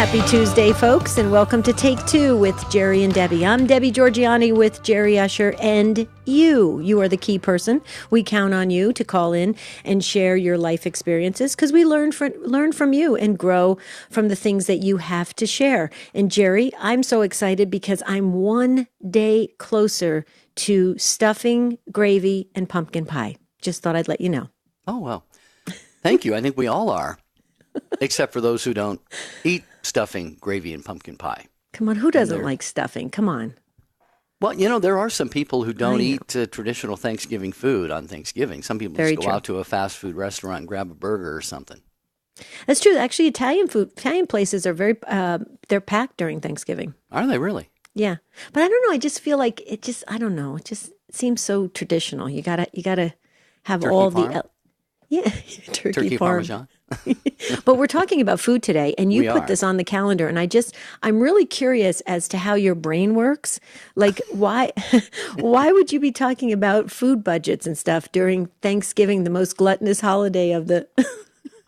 Happy Tuesday, folks, and welcome to Take Two with Jerry and Debbie. I'm Debbie Georgiani with Jerry Usher, and you are the key person. We count on you to call in and share your life experiences because we learn from you and grow from the things that you have to share. And Jerry, I'm so excited because I'm one day closer to stuffing, gravy, and pumpkin pie. Just thought I'd let you know. Oh, well, thank you. I think we all are, except for those who don't eat stuffing, gravy, and pumpkin pie. Come on, who doesn't like stuffing? Come on. Well, you know, there are some people who don't eat traditional Thanksgiving food on Thanksgiving. Some people just go out to a fast food restaurant and grab a burger or something. That's true. Actually, Italian places are very, they're packed during Thanksgiving. Are they really? Yeah. But I don't know. I just feel like I don't know. It just seems so traditional. You gotta have Turkey all farm? turkey farm. Parmesan. But we're talking about food today, and you put this on the calendar, and I'm really curious as to how your brain works. Like, why would you be talking about food budgets and stuff during Thanksgiving, the most gluttonous holiday of the?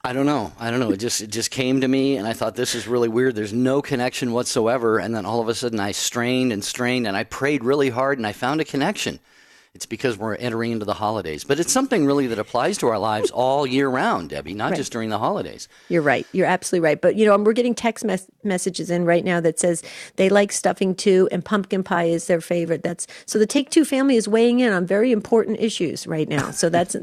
I don't know. It just came to me, and I thought, this is really weird. There's no connection whatsoever. And then all of a sudden I strained, and I prayed really hard, and I found a connection. It's because we're entering into the holidays. But it's something really that applies to our lives all year round, Debbie, not just during the holidays. You're right. You're absolutely right. But, we're getting text messages in right now that says they like stuffing too, and pumpkin pie is their favorite. So the Take Two family is weighing in on very important issues right now. So that's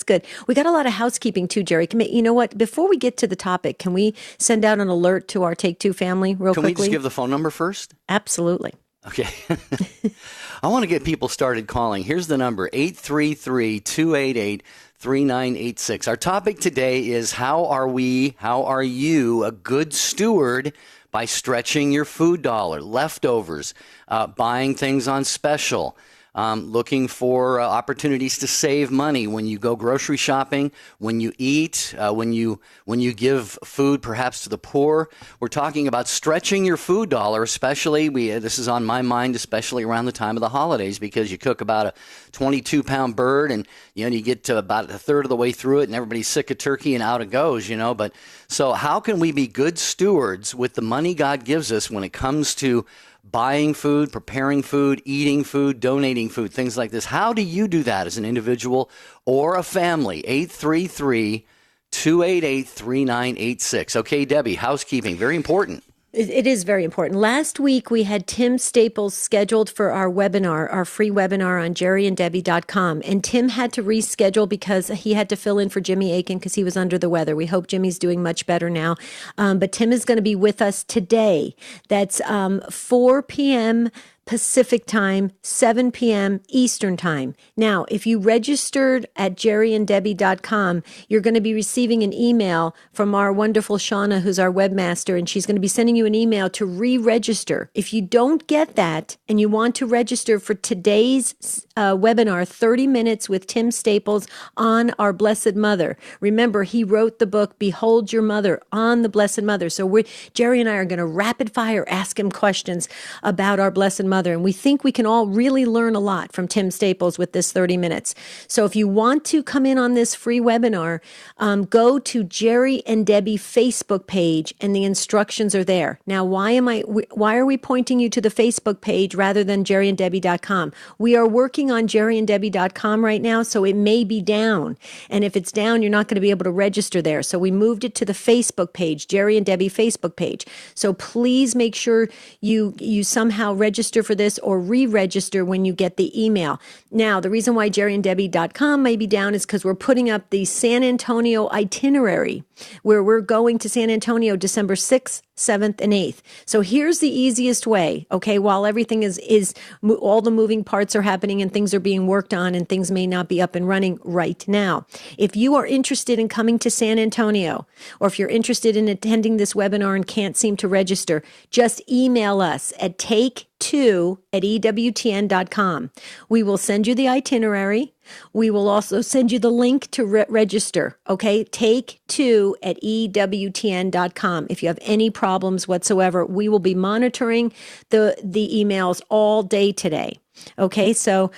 good. We got a lot of housekeeping too, Jerry. You know what? Before we get to the topic, can we send out an alert to our Take Two family real quickly? Can we just give the phone number first? Absolutely. Okay. I want to get people started calling. Here's the number, 833-288-3986. Our topic today is how are you a good steward by stretching your food dollar, leftovers, buying things on special, looking for opportunities to save money when you go grocery shopping, when you eat, when you give food perhaps to the poor. We're talking about stretching your food dollar, especially, this is on my mind, especially around the time of the holidays, because you cook about a 22-pound bird and you get to about a third of the way through it and everybody's sick of turkey and out it goes, But so how can we be good stewards with the money God gives us when it comes to buying food, preparing food, eating food, donating food, things like this? How do you do that as an individual or a family? 833-288-3986. Okay, Debbie, housekeeping, very important. It is very important. Last week, we had Tim Staples scheduled for our webinar, our free webinar on jerryanddebbie.com. And Tim had to reschedule because he had to fill in for Jimmy Aiken because he was under the weather. We hope Jimmy's doing much better now. But Tim is going to be with us today. That's 4 p.m. Pacific time, 7 p.m. Eastern time. Now, if you registered at jerryanddebbie.com, you're going to be receiving an email from our wonderful Shauna, who's our webmaster, and she's going to be sending you an email to re-register. If you don't get that and you want to register for today's webinar, 30 Minutes with Tim Staples on our Blessed Mother. Remember, he wrote the book, Behold Your Mother, on the Blessed Mother. So Jerry and I are going to rapid fire ask him questions about our Blessed Mother. And we think we can all really learn a lot from Tim Staples with this 30 minutes. So if you want to come in on this free webinar, go to Jerry and Debbie Facebook page and the instructions are there. Now, why are we pointing you to the Facebook page rather than jerryanddebbie.com? We are working on jerryanddebbie.com right now, so it may be down. And if it's down, you're not going to be able to register there. So we moved it to the Facebook page, Jerry and Debbie Facebook page. So please make sure you somehow register for this or re-register when you get the email. Now, the reason why jerryanddebbie.com may be down is because we're putting up the San Antonio itinerary, where we're going to San Antonio December 6th, 7th, and 8th. So here's the easiest way, okay, while everything is all the moving parts are happening and things are being worked on and things may not be up and running right now. If you are interested in coming to San Antonio, or if you're interested in attending this webinar and can't seem to register, just email us at take2@ewtn.com. We will send you the itinerary. We will also send you the link to register. Okay. Take two at EWTN.com. If you have any problems whatsoever, we will be monitoring the emails all day today. Okay, so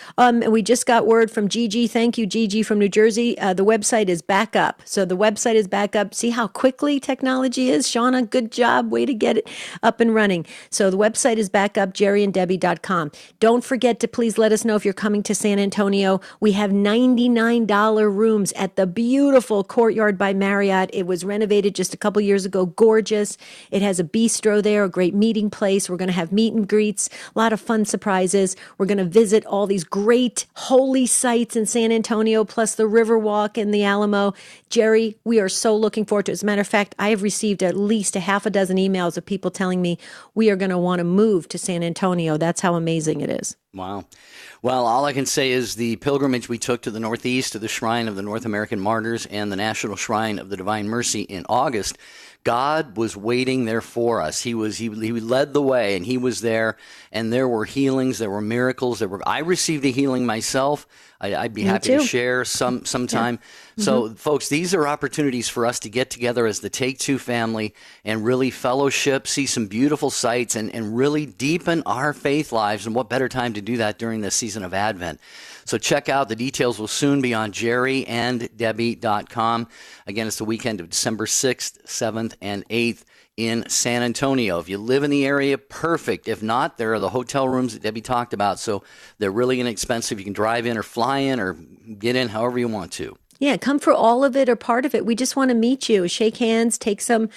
we just got word from Gigi. Thank you, Gigi from New Jersey. The website is back up. So the website is back up. See how quickly technology is? Shauna, good job. Way to get it up and running. So the website is back up, jerryanddebbie.com. Don't forget to please let us know if you're coming to San Antonio. We have $99 rooms at the beautiful Courtyard by Marriott. It was renovated just a couple years ago. Gorgeous. It has a bistro there, a great meeting place. We're going to have meet and greets, a lot of fun surprises. We're going to visit all these great holy sites in San Antonio, plus the Riverwalk and the Alamo. Jerry, we are so looking forward to it. As a matter of fact, I have received at least a half a dozen emails of people telling me we are going to want to move to San Antonio. That's how amazing it is. Wow. Well, all I can say is the pilgrimage we took to the Northeast, to the Shrine of the North American Martyrs and the National Shrine of the Divine Mercy in August, God was waiting there for us. He led the way, and he was there, and there were healings, there were miracles, I received a healing myself. I'd be happy to share sometime. Yeah. So, folks, these are opportunities for us to get together as the Take Two family and really fellowship, see some beautiful sights, and really deepen our faith lives. And what better time to do that during this season of Advent? So check out. The details will soon be on jerryanddebbie.com. Again, it's the weekend of December 6th, 7th, and 8th in San Antonio. If you live in the area, perfect. If not, there are the hotel rooms that Debbie talked about. So they're really inexpensive. You can drive in or fly in or get in however you want to. Yeah, come for all of it or part of it. We just want to meet you, shake hands, take some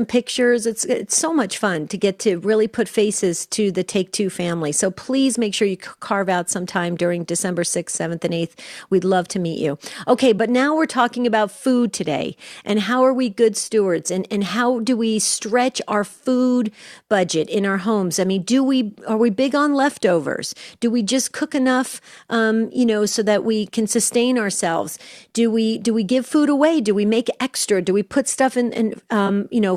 pictures. It's so much fun to get to really put faces to the Take Two family. So please make sure you carve out some time during December 6th, 7th, and 8th. We'd love to meet you. Okay, but now we're talking about food today, and how are we good stewards, and how do we stretch our food budget in our homes? I mean, are we big on leftovers? Do we just cook enough, so that we can sustain ourselves? Do we give food away? Do we make extra? Do we put stuff in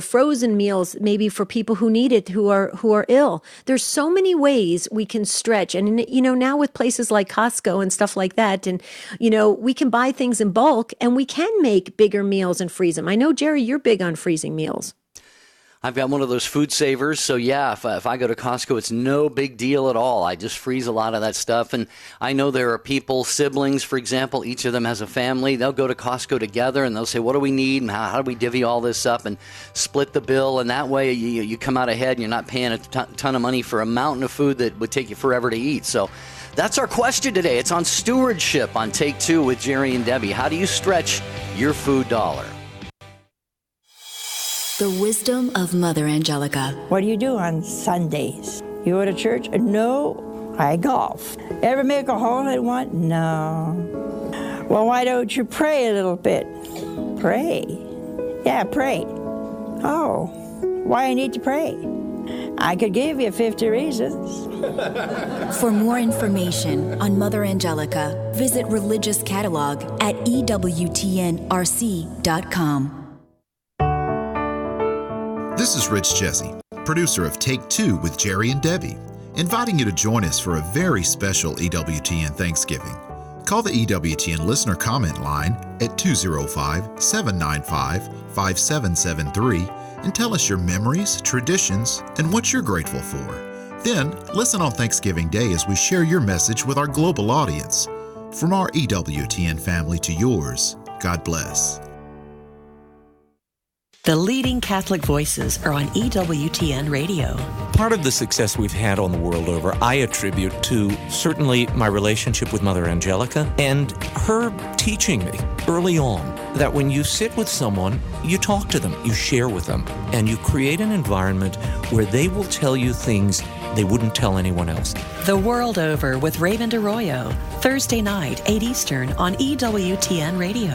frozen meals, maybe for people who need it, who are ill? There's so many ways we can stretch. And, now with places like Costco and stuff like that, and, we can buy things in bulk and we can make bigger meals and freeze them. I know, Jerry, you're big on freezing meals. I've got one of those food savers. So, yeah, if I go to Costco, it's no big deal at all. I just freeze a lot of that stuff. And I know there are people, siblings, for example, each of them has a family. They'll go to Costco together and they'll say, what do we need? And how do we divvy all this up and split the bill? And that way you come out ahead and you're not paying a ton of money for a mountain of food that would take you forever to eat. So that's our question today. It's on stewardship on Take Two with Jerry and Debbie. How do you stretch your food dollar? The wisdom of Mother Angelica. What do you do on Sundays? You go to church? No, I golf. Ever make a hole in one? No. Well, why don't you pray a little bit? Pray. Yeah, pray. Oh, why I need to pray? I could give you 50 reasons. For more information on Mother Angelica, visit Religious Catalog at EWTNRC.com. This is Rich Jesse, producer of Take Two with Jerry and Debbie, inviting you to join us for a very special EWTN Thanksgiving. Call the EWTN listener comment line at 205-795-5773 and tell us your memories, traditions, and what you're grateful for. Then, listen on Thanksgiving Day as we share your message with our global audience. From our EWTN family to yours, God bless. The leading Catholic voices are on EWTN Radio. Part of the success we've had on the world over, I attribute to certainly my relationship with Mother Angelica and her teaching me early on that when you sit with someone, you talk to them, you share with them, and you create an environment where they will tell you things they wouldn't tell anyone else. The World Over with Raymond Arroyo, Thursday night, 8 Eastern on EWTN Radio.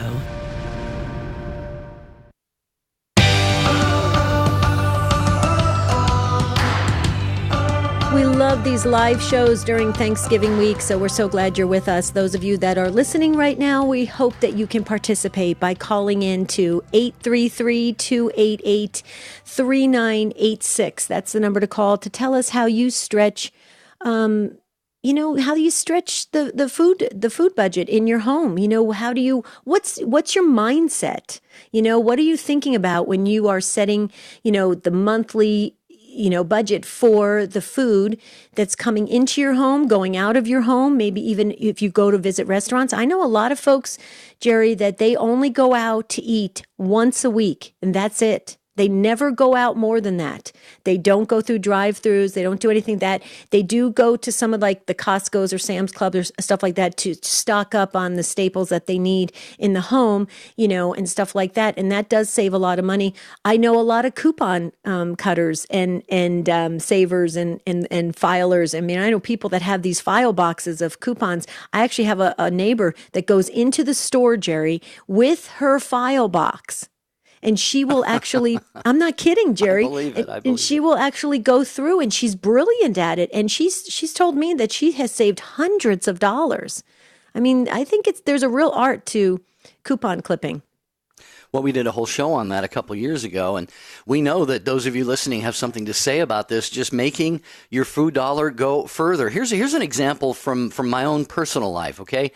We love these live shows during Thanksgiving week, so we're so glad you're with us. Those of you that are listening right now, we hope that you can participate by calling in to 833-288-3986. That's the number to call to tell us how you stretch how do you stretch the food budget in your home? What's your mindset? What are you thinking about when you are setting, the monthly, budget for the food that's coming into your home, going out of your home, maybe even if you go to visit restaurants. I know a lot of folks, Jerry, that they only go out to eat once a week, and that's it. They never go out more than that. They don't go through drive-throughs. They don't do anything that. They do go to some of like the Costco's or Sam's Club or stuff like that to stock up on the staples that they need in the home, and stuff like that. And that does save a lot of money. I know a lot of coupon cutters and savers and filers. I mean, I know people that have these file boxes of coupons. I actually have a neighbor that goes into the store, Jerry, with her file box. And she will actually, I'm not kidding, Jerry. I believe it. And she will actually go through, and she's brilliant at it. And she's told me that she has saved hundreds of dollars. I mean, I think there's a real art to coupon clipping. Well, we did a whole show on that a couple years ago, and we know that those of you listening have something to say about this, just making your food dollar go further. Here's an example from my own personal life, okay?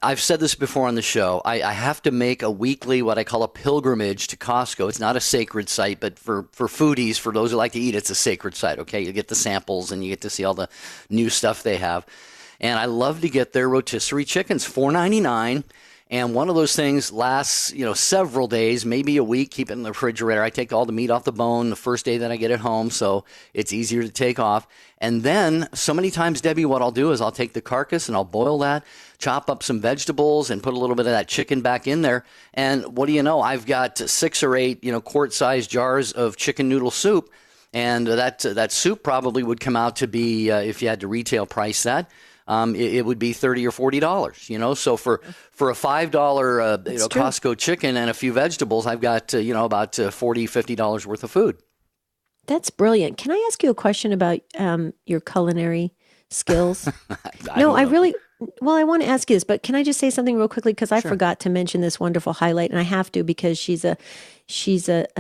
I've said this before on the show. I have to make a weekly, what I call a pilgrimage to Costco. It's not a sacred site, but for foodies, for those who like to eat, it's a sacred site, okay? You get the samples and you get to see all the new stuff they have. And I love to get their rotisserie chickens, $4.99. And one of those things lasts, several days, maybe a week, keep it in the refrigerator. I take all the meat off the bone the first day that I get it home, so it's easier to take off. And then so many times, Debbie, what I'll do is I'll take the carcass and I'll boil that, chop up some vegetables and put a little bit of that chicken back in there. And what do you know? I've got 6 or 8, quart-sized jars of chicken noodle soup. And that soup probably would come out to be, if you had to retail price that, it would be $30 or $40, So for a $5, Costco chicken and a few vegetables, I've got, about $40, $50 worth of food. That's brilliant. Can I ask you a question about your culinary skills? I want to ask you this, but can I just say something real quickly? Because I forgot to mention this wonderful highlight, and I have to because she's a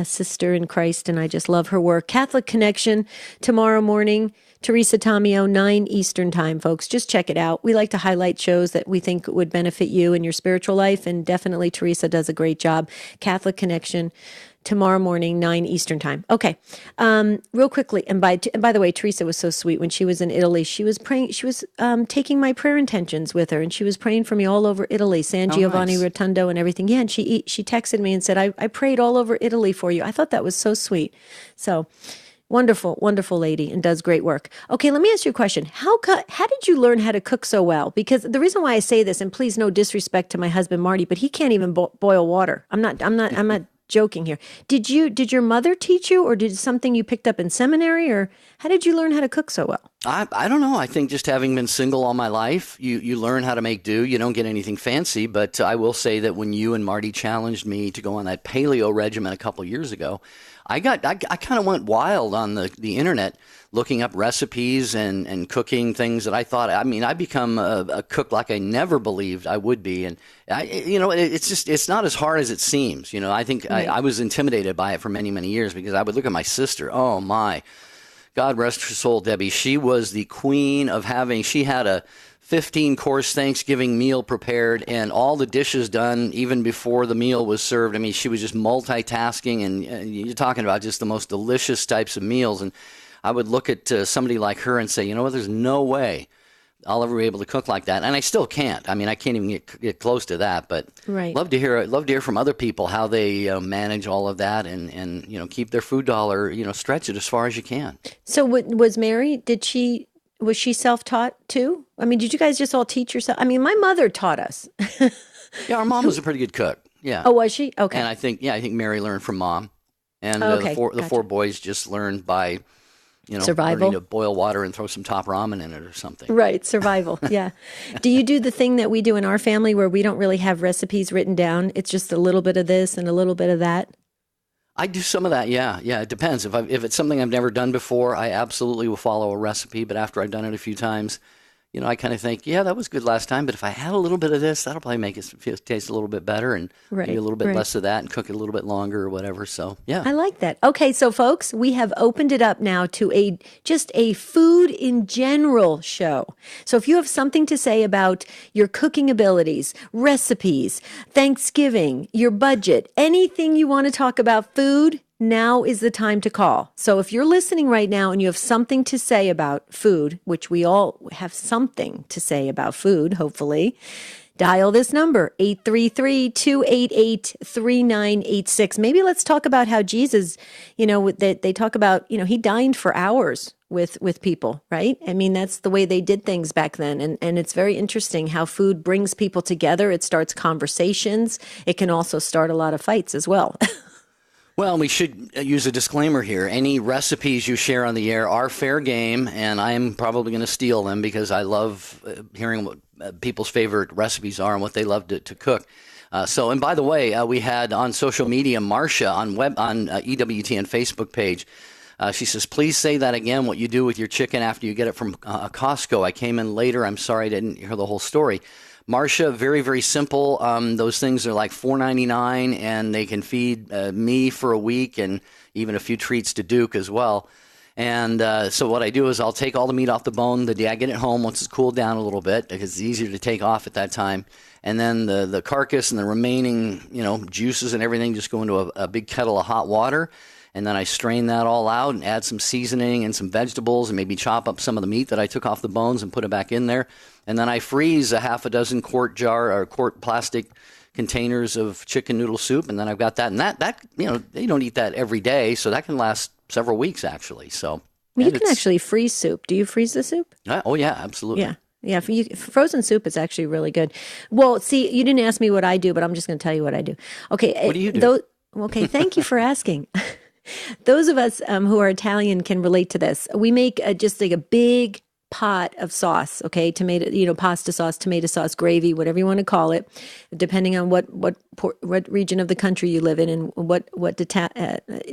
sister in Christ, and I just love her work. Catholic Connection tomorrow morning. Teresa Tomeo, 9 Eastern time, folks. Just check it out. We like to highlight shows that we think would benefit you in your spiritual life, and definitely Teresa does a great job. Catholic Connection tomorrow morning, 9 Eastern time. Okay, real quickly, and by the way, Teresa was so sweet. When she was in Italy, she was praying. She was taking my prayer intentions with her, and she was praying for me all over Italy, San Giovanni Rotondo and everything. Yeah, and she texted me and said, I prayed all over Italy for you. I thought that was so sweet. So wonderful, wonderful lady, and does great work. Okay, let me ask you a question. How did you learn how to cook so well? Because the reason why I say this, and please no disrespect to my husband Marty, but he can't even boil water. I'm not joking here. Did your mother teach you, or did something you picked up in seminary, or how did you learn how to cook so well? I don't know. I think just having been single all my life, you learn how to make do. You don't get anything fancy, but I will say that when you and Marty challenged me to go on that paleo regimen a couple years ago, I kind of went wild on the internet looking up recipes and cooking things that I thought, I become a cook like I never believed I would be. And it's not as hard as it seems. I think right. I was intimidated by it for many, many years because I would look at my sister. Oh my, God rest her soul, Debbie. She was the queen of she had a 15-course Thanksgiving meal prepared and all the dishes done even before the meal was served. I mean, she was just multitasking, and you're talking about just the most delicious types of meals. And I would look at somebody like her and say, you know what, there's no way I'll ever be able to cook like that. And I still can't. I mean, I can't even get close to that. But right. Love to hear from other people how they manage all of that and keep their food dollar, stretch it as far as you can. So was Mary, was she self-taught too? I mean, did you guys just all teach yourself? I mean, my mother taught us. Yeah, our mom was a pretty good cook. Yeah. Oh, was she? Okay. And I think Mary learned from mom. And okay. the four boys just learned by, survival. Learning to boil water and throw some top ramen in it or something. Right, survival. Yeah. Do you do the thing that we do in our family where we don't really have recipes written down? It's just a little bit of this and a little bit of that? I do some of that, yeah. Yeah, it depends. If it's something I've never done before, I absolutely will follow a recipe. But after I've done it a few times, I kind of think, yeah, that was good last time, but if I had a little bit of this, that'll probably make it taste a little bit better, and maybe a little bit less of that, and cook it a little bit longer or whatever. So, yeah. I like that. Okay, so folks, we have opened it up now to just a food in general show. So if you have something to say about your cooking abilities, recipes, Thanksgiving, your budget, anything you want to talk about food, now is the time to call. So if you're listening right now and you have something to say about food, which we all have something to say about food, hopefully, dial this number, 833-288-3986. Maybe let's talk about how Jesus, they talk about, he dined for hours with people, right? I mean, that's the way they did things back then. And it's very interesting how food brings people together. It starts conversations. It can also start a lot of fights as well. Well, we should use a disclaimer here. Any recipes you share on the air are fair game, and I am probably going to steal them because I love hearing what people's favorite recipes are and what they love to cook. And by the way, we had on social media, Marcia on EWTN Facebook page. She says, please say that again, what you do with your chicken after you get it from Costco. I came in later. I'm sorry I didn't hear the whole story. Marcia, very, very simple. Those things are like $4.99, and they can feed me for a week and even a few treats to Duke as well. And so what I do is I'll take all the meat off the bone the day I get it home once it's cooled down a little bit, because it's easier to take off at that time. And then the carcass and the remaining, juices and everything just go into a big kettle of hot water. And then I strain that all out and add some seasoning and some vegetables and maybe chop up some of the meat that I took off the bones and put it back in there. And then I freeze a half a dozen quart plastic containers of chicken noodle soup. And then I've got that. And that they don't eat that every day. So that can last several weeks, actually. So you can actually freeze soup. Do you freeze the soup? Oh, yeah, absolutely. Yeah. Yeah, for frozen soup is actually really good. Well, see, you didn't ask me what I do, but I'm just going to tell you what I do. Okay. What do you do? Okay, thank you for asking. Those of us who are Italian can relate to this. We make just like a big pot of sauce, okay? Tomato, pasta sauce, tomato sauce, gravy, whatever you want to call it, depending on what region of the country you live in and what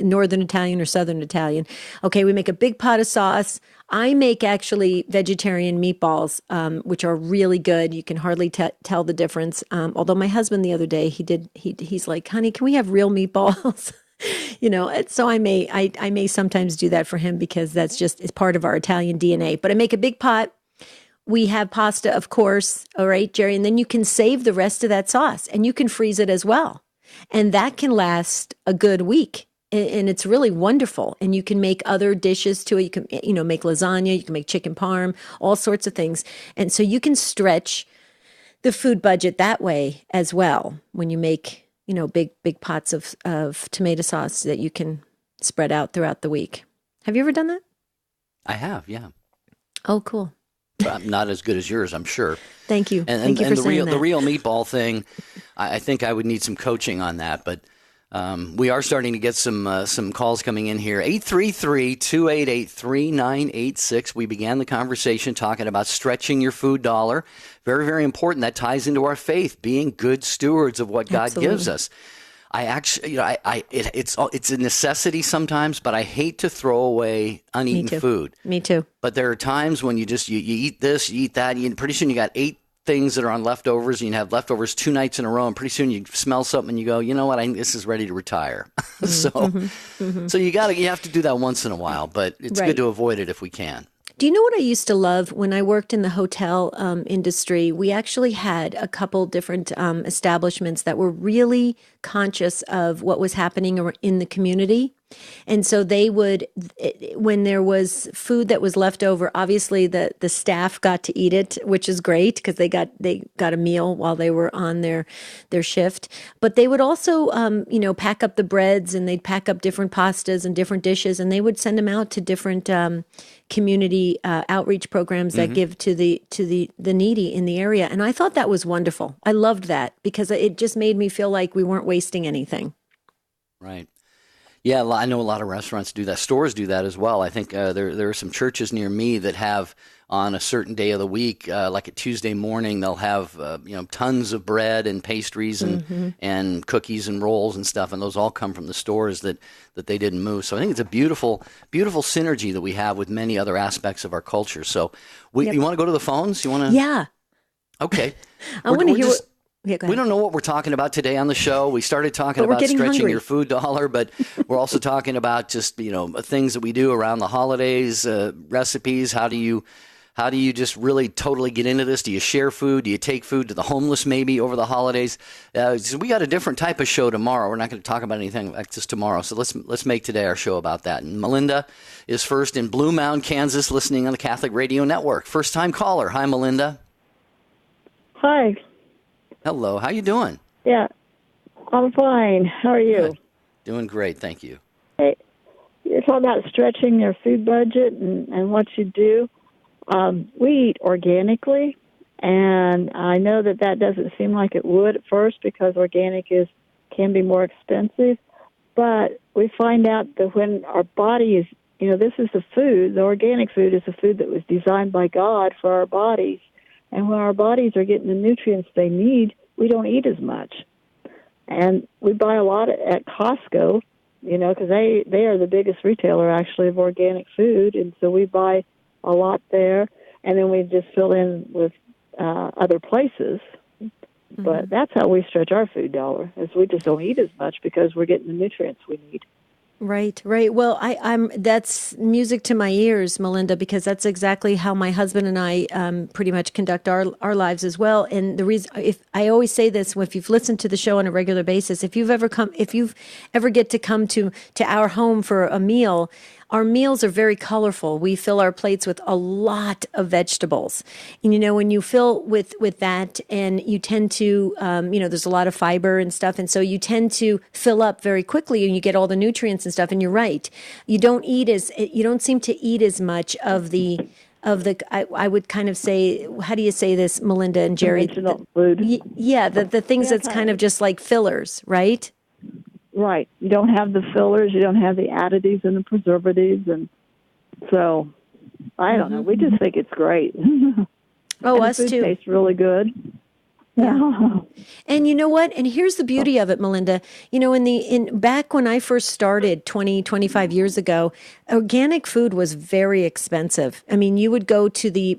Northern Italian or Southern Italian. Okay, we make a big pot of sauce. I make actually vegetarian meatballs, which are really good. You can hardly tell the difference. Although my husband the other day, he's like, honey, can we have real meatballs? So I may sometimes do that for him because it's part of our Italian DNA. But I make a big pot. We have pasta, of course. All right, Jerry. And then you can save the rest of that sauce and you can freeze it as well. And that can last a good week. And it's really wonderful. And you can make other dishes too. You can, make lasagna, you can make chicken parm, all sorts of things. And so you can stretch the food budget that way as well when you make big pots of tomato sauce that you can spread out throughout the week. Have you ever done that? I have, yeah. Oh, cool. But not as good as yours, I'm sure. Thank you. Thank you for saying that. The real meatball thing, I think I would need some coaching on that, but we are starting to get some calls coming in here. 833-288-3986. We began the conversation talking about stretching your food dollar. Very, very important. That ties into our faith, being good stewards of what God gives us. I actually, it's a necessity sometimes, but I hate to throw away uneaten food. Me too. But there are times when you eat this, you eat that, and pretty soon you got 8 things that are on leftovers, and you can have leftovers 2 nights in a row, and pretty soon you smell something and you go, you know what, this is ready to retire. So you have to do that once in a while, but it's good to avoid it if we can. Do you know what I used to love when I worked in the hotel industry? We actually had a couple different establishments that were really conscious of what was happening in the community. And so they would, when there was food that was left over, obviously the staff got to eat it, which is great because they got a meal while they were on their shift. But they would also, pack up the breads, and they'd pack up different pastas and different dishes, and they would send them out to different community outreach programs that give to the needy in the area. And I thought that was wonderful. I loved that because it just made me feel like we weren't wasting anything. Right. Yeah, I know a lot of restaurants do that. Stores do that as well. I think there are some churches near me that have on a certain day of the week, like a Tuesday morning, they'll have tons of bread and pastries and cookies and rolls and stuff, and those all come from the stores that they didn't move. So I think it's a beautiful, beautiful synergy that we have with many other aspects of our culture. So you want to go to the phones? You want to? Yeah. Okay. I want to hear what. Yeah, go ahead. We don't know what we're talking about today on the show. We started talking But we're about getting stretching hungry. your food dollar, but we're also talking about just, things that we do around the holidays, recipes. How do you just really totally get into this? Do you share food? Do you take food to the homeless maybe over the holidays? So we got a different type of show tomorrow. We're not going to talk about anything like this tomorrow. So let's make today our show about that. And Melinda is first in Blue Mound, Kansas, listening on the Catholic Radio Network. First time caller. Hi, Melinda. Hi. Hello. How you doing? Yeah, I'm fine. How are you? Good. Doing great. Thank you. Hey, you're talking about stretching your food budget and what you do. We eat organically, and I know that doesn't seem like it would at first because organic can be more expensive. But we find out that when our body is, this is the food, the organic food is a food that was designed by God for our bodies. And when our bodies are getting the nutrients they need, we don't eat as much. And we buy a lot at Costco, because they are the biggest retailer, actually, of organic food. And so we buy a lot there. And then we just fill in with other places. Mm-hmm. But that's how we stretch our food dollar, is we just don't eat as much because we're getting the nutrients we need. Right. Well, I'm that's music to my ears, Melinda, because that's exactly how my husband and I pretty much conduct our lives as well. And the reason, if I always say this, if you've listened to the show on a regular basis, if you've ever get to come to our home for a meal, our meals are very colorful. We fill our plates with a lot of vegetables. And, when you fill with that, and you tend to, there's a lot of fiber and stuff. And so you tend to fill up very quickly and you get all the nutrients and stuff. And you're right. You don't seem to eat as much of the, I would kind of say, how do you say this, Melinda and Jerry? Food. The things that's kind of just like fillers, right? Right. You don't have the fillers. You don't have the additives and the preservatives. And so, I don't know. We just think it's great. Oh, and us the food too. Tastes really good. Yeah. And you know what? And here's the beauty of it, Melinda. Back when I first started 25 years ago, organic food was very expensive. I mean, you would go to the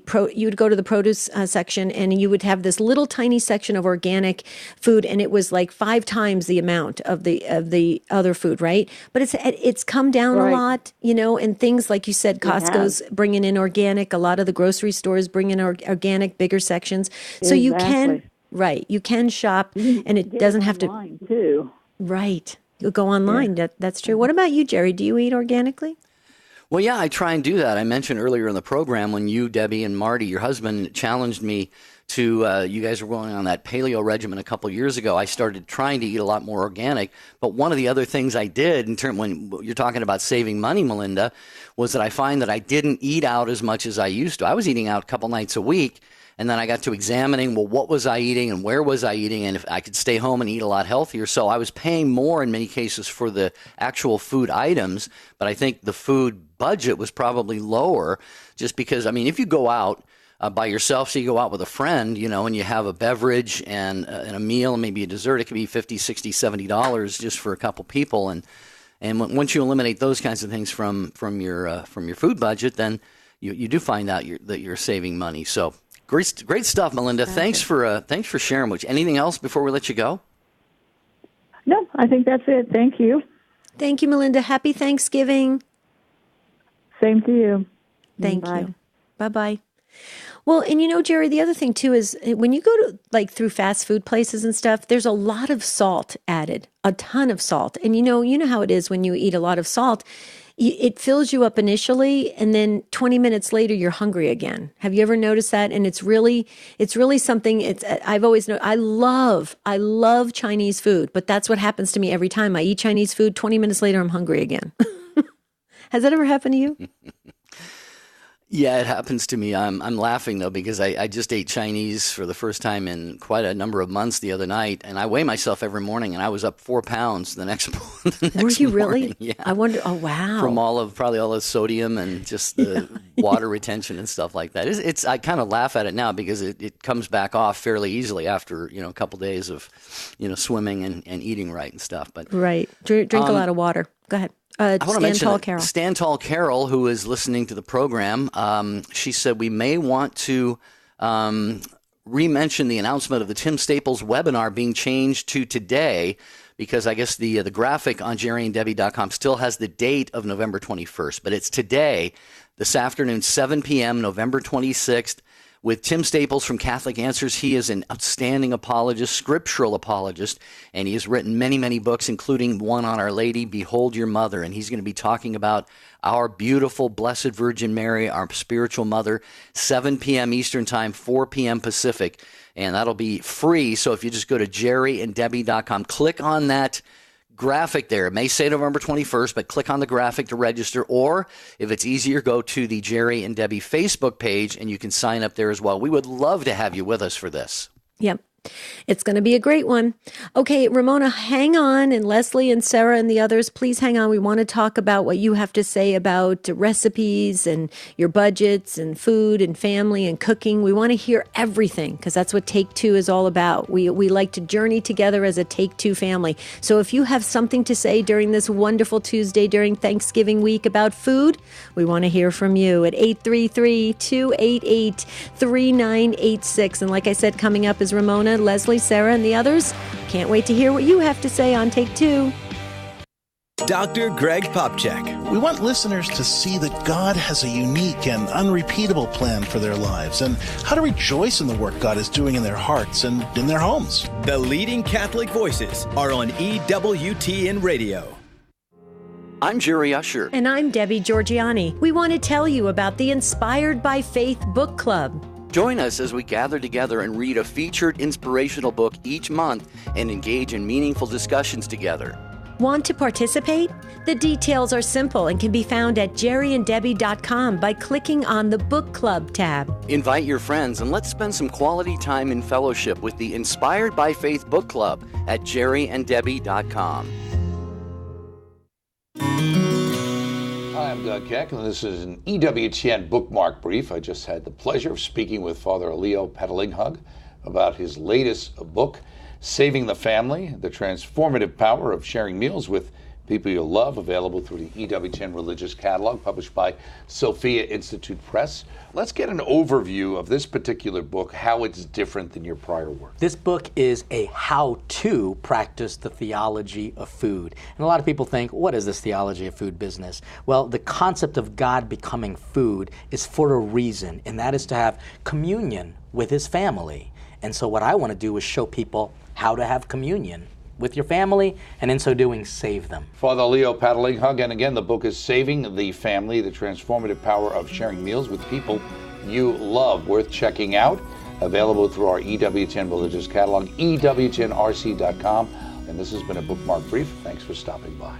produce section, and you would have this little tiny section of organic food, and it was like 5 times the amount of the other food, right? But it's come down a lot, and things like you said, Costco's bringing in organic. A lot of the grocery stores bring in organic, bigger sections. So you can. Right. You can shop, and it doesn't have to. Online too. Right. You'll go online. Yeah. That's true. What about you, Jerry? Do you eat organically? Well, yeah, I try and do that. I mentioned earlier in the program when you, Debbie, and Marty, your husband, challenged me to, you guys were going on that paleo regimen a couple years ago. I started trying to eat a lot more organic. But one of the other things I did, when you're talking about saving money, Melinda, was that I find that I didn't eat out as much as I used to. I was eating out a couple nights a week. And then I got to examining, what was I eating and where was I eating, and if I could stay home and eat a lot healthier. So I was paying more in many cases for the actual food items, but I think the food budget was probably lower just because, if you go out by yourself, so you go out with a friend, and you have a beverage and a meal and maybe a dessert, it could be $50, $60, $70 just for a couple people. And once you eliminate those kinds of things from your food budget, then you do find out that you're saving money. So. Great stuff, Melinda. Thanks for sharing. Anything else before we let you go? No, I think that's it. Thank you. Thank you, Melinda. Happy Thanksgiving. Same to you. Thank you. Bye-bye. Well, and Jerry, the other thing too is when you go to through fast food places and stuff, there's a lot of salt added, a ton of salt. And you know how it is when you eat a lot of salt. It fills you up initially, and then 20 minutes later, you're hungry again. Have you ever noticed that? And it's really something. I've always known. I love Chinese food, but that's what happens to me every time I eat Chinese food. 20 minutes later, I'm hungry again. Has that ever happened to you? Yeah, it happens to me. I'm laughing though because I just ate Chinese for the first time in quite a number of months the other night, and I weigh myself every morning, and I was up 4 pounds the next the Were next you morning. really? Yeah, I wonder. Oh, wow. from probably all the sodium and just the water retention and stuff like that. I kind of laugh at it now because it comes back off fairly easily after a couple days of swimming and eating right and stuff. But Right. Drink a lot of water. Go ahead. I want to Stand mention tall, Carol. Stand Tall Carol, who is listening to the program. She said we may want to re-mention the announcement of the Tim Staples webinar being changed to today, because I guess the graphic on jerryanddebbie.com still has the date of November 21st, but it's today, this afternoon, 7 p.m., November 26th. With Tim Staples from Catholic Answers. He is an outstanding apologist, scriptural apologist, and he has written many, many books, including one on Our Lady, Behold Your Mother. And he's going to be talking about our beautiful Blessed Virgin Mary, our spiritual mother, 7 p.m. Eastern Time, 4 p.m. Pacific. And that'll be free. So if you just go to jerryanddebbie.com, click on that graphic there. It may say November 21st, but click on the graphic to register. Or if it's easier, go to the Jerry and Debbie Facebook page and you can sign up there as well. We would love to have you with us for this. Yep. It's going to be a great one. Okay, Ramona, hang on. And Leslie and Sarah and the others, please hang on. We want to talk about what you have to say about recipes and your budgets and food and family and cooking. We want to hear everything because that's what Take Two is all about. We like to journey together as a Take Two family. So if you have something to say during this wonderful Tuesday during Thanksgiving week about food, we want to hear from you at 833-288-3986. And like I said, coming up is Ramona, Leslie, Sarah, and the others. Can't wait to hear what you have to say on Take Two. Dr. Greg Popcak. We want listeners to see that God has a unique and unrepeatable plan for their lives and how to rejoice in the work God is doing in their hearts and in their homes. The leading Catholic voices are on EWTN Radio. I'm Jerry Usher. And I'm Debbie Georgiani. We want to tell you about the Inspired by Faith Book Club. Join us as we gather together and read a featured inspirational book each month and engage in meaningful discussions together. Want to participate? The details are simple and can be found at jerryanddebbie.com by clicking on the Book Club tab. Invite your friends and let's spend some quality time in fellowship with the Inspired by Faith Book Club at jerryanddebbie.com. Hi, I'm Doug Keck, and this is an EWTN bookmark brief. I just had the pleasure of speaking with Father Leo Petalinghug about his latest book, Saving the Family, The Transformative Power of Sharing Meals with People You Love, available through the EWTN Religious Catalog, published by Sophia Institute Press. Let's get an overview of this particular book, how it's different than your prior work. This book is a how-to practice the theology of food. And a lot of people think, what is this theology of food business? Well, the concept of God becoming food is for a reason, and that is to have communion with his family. And so what I want to do is show people how to have communion with your family, and in so doing, save them. Father Leo Petalinghug, and again, the book is Saving the Family, The Transformative Power of Sharing Meals with People You Love. Worth checking out. Available through our EWTN Religious Catalog, EWTNRC.com. And this has been a bookmark brief. Thanks for stopping by.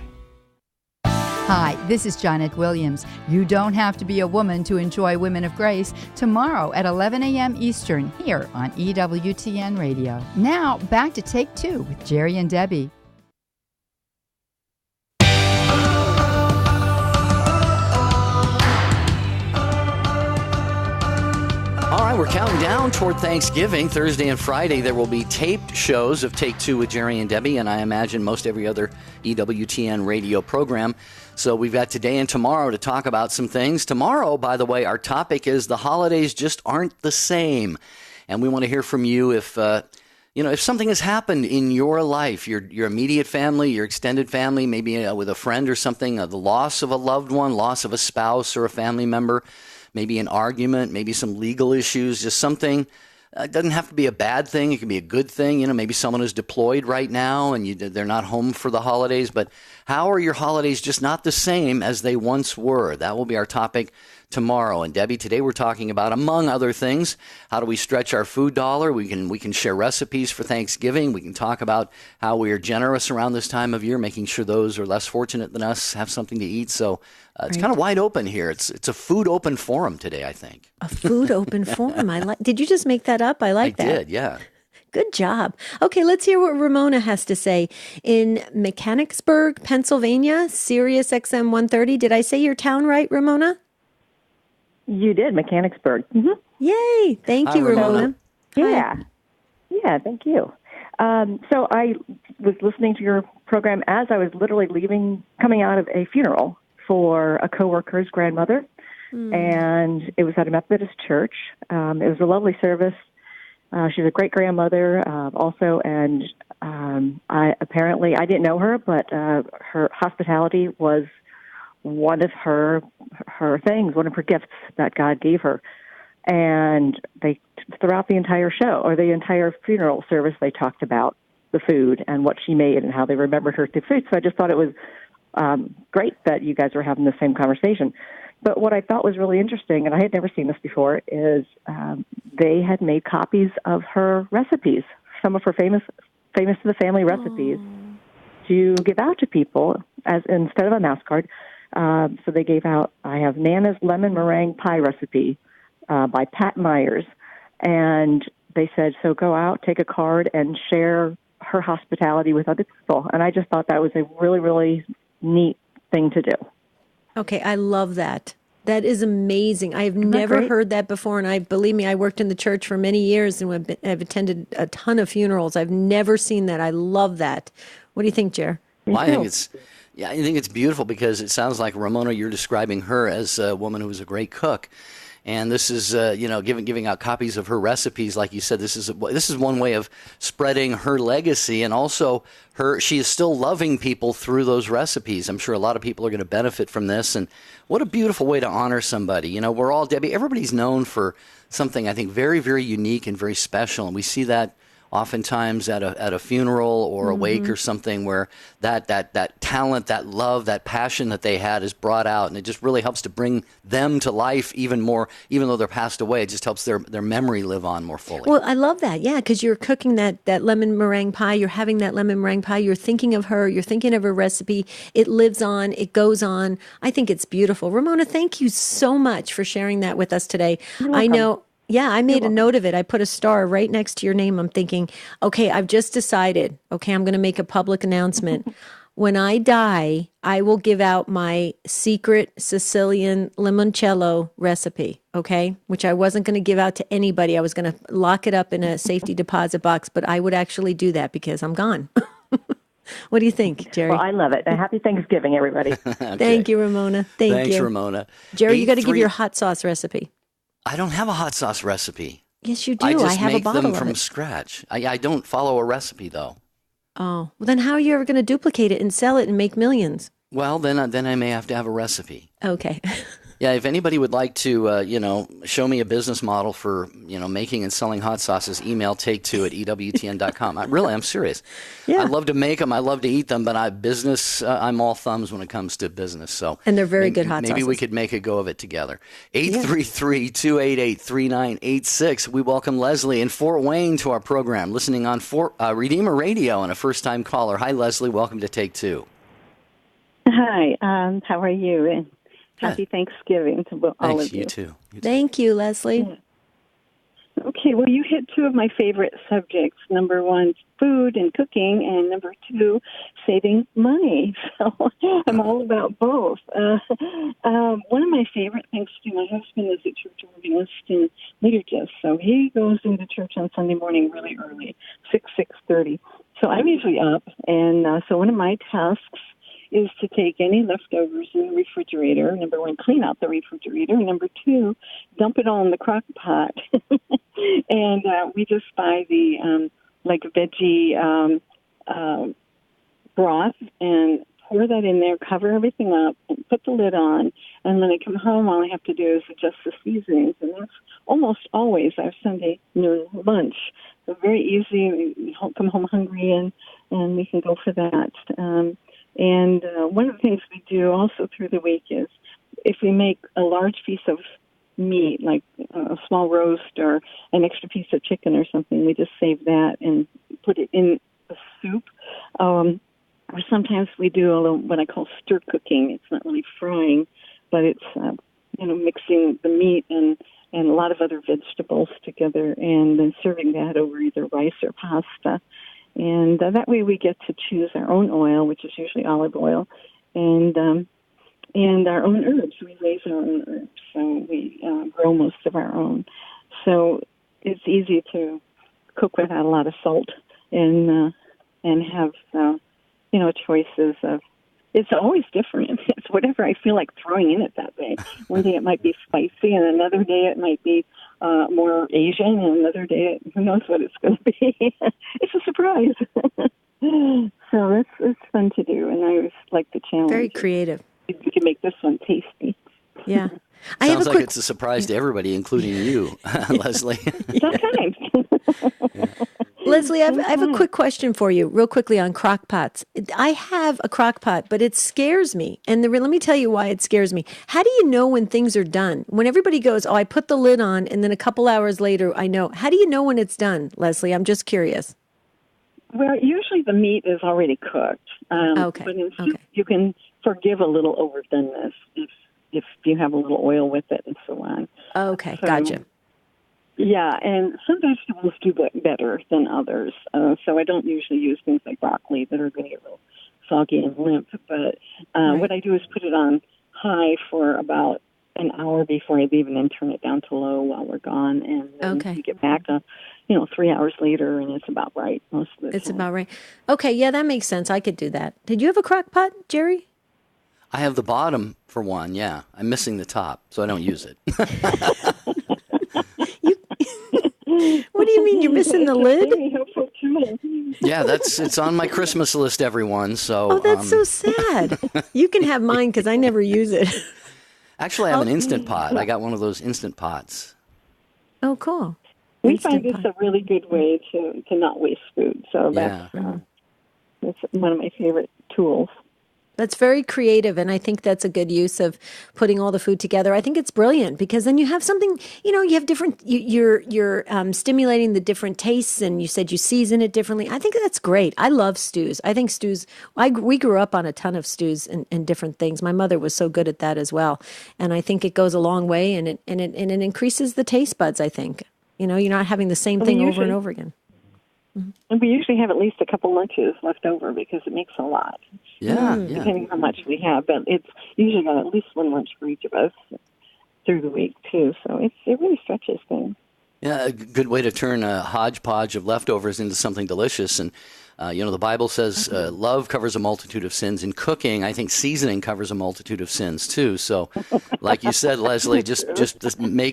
Hi, this is Janet Williams. You don't have to be a woman to enjoy Women of Grace tomorrow at 11 a.m. Eastern here on EWTN Radio. Now, back to Take Two with Jerry and Debbie. All right, we're counting down toward Thanksgiving. Thursday and Friday, there will be taped shows of Take Two with Jerry and Debbie, and I imagine most every other EWTN radio program. So we've got today and tomorrow to talk about some things. Tomorrow, by the way, our topic is the holidays just aren't the same. And we want to hear from you if something has happened in your life, your immediate family, your extended family, maybe with a friend or something, the loss of a loved one, loss of a spouse or a family member, maybe an argument, maybe some legal issues, just something. It doesn't have to be a bad thing. It can be a good thing. Maybe someone is deployed right now and they're not home for the holidays. But how are your holidays just not the same as they once were? That will be our topic tomorrow. And Debbie, today we're talking about, among other things, how do we stretch our food dollar? We can share recipes for Thanksgiving. We can talk about how we are generous around this time of year, making sure those who are less fortunate than us have something to eat. So it's kind of wide open here. It's a food open forum today, I think. A food open forum. Did you just make that up? I like that. I did, yeah. Good job. Okay, let's hear what Ramona has to say. In Mechanicsburg, Pennsylvania, Sirius XM 130. Did I say your town right, Ramona? You did, Mechanicsburg. Mm-hmm. Yay. Thank you, Ramona. Yeah. Yeah, thank you. So I was listening to your program as I was literally coming out of a funeral for a coworker's grandmother, and it was at a Methodist church. It was a lovely service. She was a great-grandmother also, and I didn't know her, but her hospitality was one of her things, one of her gifts that God gave her. And they, throughout the entire show, or the entire funeral service, they talked about the food and what she made and how they remembered her through food. So I just thought it was great that you guys were having the same conversation. But what I thought was really interesting, and I had never seen this before, is they had made copies of her recipes, some of her famous to the family recipes, to give out to people as instead of a mouse card. So they gave out, I have Nana's lemon meringue pie recipe by Pat Myers. And they said, so go out, take a card, and share her hospitality with other people. And I just thought that was a really, really neat thing to do. Okay, I love that. That is amazing. I've never heard that before, and believe me, I worked in the church for many years and I've attended a ton of funerals. I've never seen that. I love that. What do you think, Jer? Well, I think it's beautiful because it sounds like, Ramona, you're describing her as a woman who was a great cook. And this is, giving out copies of her recipes, like you said. This is one way of spreading her legacy, and also she is still loving people through those recipes. I'm sure a lot of people are going to benefit from this. And what a beautiful way to honor somebody. Debbie, everybody's known for something, I think, very, very unique and very special, and we see that oftentimes at a funeral or a wake or something, where that talent, that love, that passion that they had is brought out, and it just really helps to bring them to life even more. Even though they're passed away, it just helps their memory live on more fully. Well, I love that. Yeah, because you're cooking that lemon meringue pie. You're having that lemon meringue pie. You're thinking of her. You're thinking of her recipe. It lives on. It goes on. I think it's beautiful. Ramona, thank you so much for sharing that with us today. I know. Yeah, I made a note of it. I put a star right next to your name. I'm thinking, okay, I've just decided, okay, I'm going to make a public announcement. When I die, I will give out my secret Sicilian limoncello recipe, okay, which I wasn't going to give out to anybody. I was going to lock it up in a safety deposit box, but I would actually do that because I'm gone. What do you think, Jerry? Well, I love it. And happy Thanksgiving, everybody. Okay. Thank you, Ramona. Thanks, Ramona. Jerry, you got to give your hot sauce recipe. I don't have a hot sauce recipe. Yes, you do. I I have a bottle of it. just make them from scratch. I don't follow a recipe, though. Oh, well, then how are you ever going to duplicate it and sell it and make millions? Well, then I may have to have a recipe. Okay. Yeah, if anybody would like to, show me a business model for, making and selling hot sauces, email take2@ewtn.com. I'm serious. Yeah. I love to make them. I love to eat them, but I'm all thumbs when it comes to business. So, and they're very good hot sauces. Maybe we could make a go of it together. 833-288-3986. We welcome Leslie in Fort Wayne to our program, listening on Redeemer Radio, and a first-time caller. Hi, Leslie. Welcome to Take Two. Hi. How are you? And happy Thanksgiving to all of you. You too. Thank you, Leslie. Yeah. Okay, well, you hit two of my favorite subjects. Number one, food and cooking, and number two, saving money. So I'm all about both. One of my favorite things to do, my husband is a church organist and liturgist, so he goes into church on Sunday morning really early, 6:30. So I'm usually up, and so one of my tasks is to take any leftovers in the refrigerator. Number one, clean out the refrigerator. Number two, dump it all in the crock pot. And we just buy the veggie broth and pour that in there, cover everything up, and put the lid on. And when I come home, all I have to do is adjust the seasonings. And that's almost always our Sunday noon lunch. So very easy. We come home hungry, and we can go for that. And one of the things we do also through the week is if we make a large piece of meat, like a small roast or an extra piece of chicken or something, we just save that and put it in the soup. Or sometimes we do a little what I call stir cooking. It's not really frying, but it's mixing the meat and a lot of other vegetables together, and then serving that over either rice or pasta. And that way we get to choose our own oil, which is usually olive oil, and our own herbs. We raise our own herbs, so we grow most of our own. So it's easy to cook without a lot of salt and have choices of. It's always different. It's whatever I feel like throwing in it that day. One day it might be spicy, and another day it might be more Asian, and another day who knows what it's going to be. It's a surprise. So it's fun to do, and I always like the challenge. Very creative. You can make this one tasty. Yeah. Sounds like it's a surprise to everybody, including you, Leslie. Sometimes. Leslie, I have a quick question for you, real quickly, on crock pots. I have a crock pot, but it scares me. And let me tell you why it scares me. How do you know when things are done? When everybody goes, I put the lid on, and then a couple hours later, I know. How do you know when it's done, Leslie? I'm just curious. Well, usually the meat is already cooked. Okay. But in soup, you can forgive a little overdoneness if you have a little oil with it and so on. Okay, so, gotcha. Yeah, and some vegetables do better than others. So I don't usually use things like broccoli that are going to get real soggy and limp. But what I do is put it on high for about an hour before I leave, and then turn it down to low while we're gone. And then you get back 3 hours later, and it's about right most of the time. It's about right. Okay, yeah, that makes sense. I could do that. Did you have a crock pot, Jerry? I have the bottom for one, yeah. I'm missing the top, so I don't use it. What do you mean you're missing the lid? Yeah, it's on my Christmas list, everyone. So that's so sad. You can have mine because I never use it. Actually, I have an Instant Pot. I got one of those Instant Pots. Oh, cool. We find it's a really good way to not waste food. So that's one of my favorite tools. That's very creative, and I think that's a good use of putting all the food together. I think it's brilliant because then you have something, you have different, you're stimulating the different tastes, and you said you season it differently. I think that's great. I love stews. I think stews, we grew up on a ton of stews and different things. My mother was so good at that as well, and I think it goes a long way, and it increases the taste buds, I think. You're not having the same thing over and over again. And we usually have at least a couple lunches left over because it makes a lot. Yeah, depending on how much we have. But it's usually got at least one lunch for each of us through the week, too. So it really stretches things. Yeah, a good way to turn a hodgepodge of leftovers into something delicious. And, the Bible says love covers a multitude of sins. In cooking, I think seasoning covers a multitude of sins, too. So, like you said, Leslie, just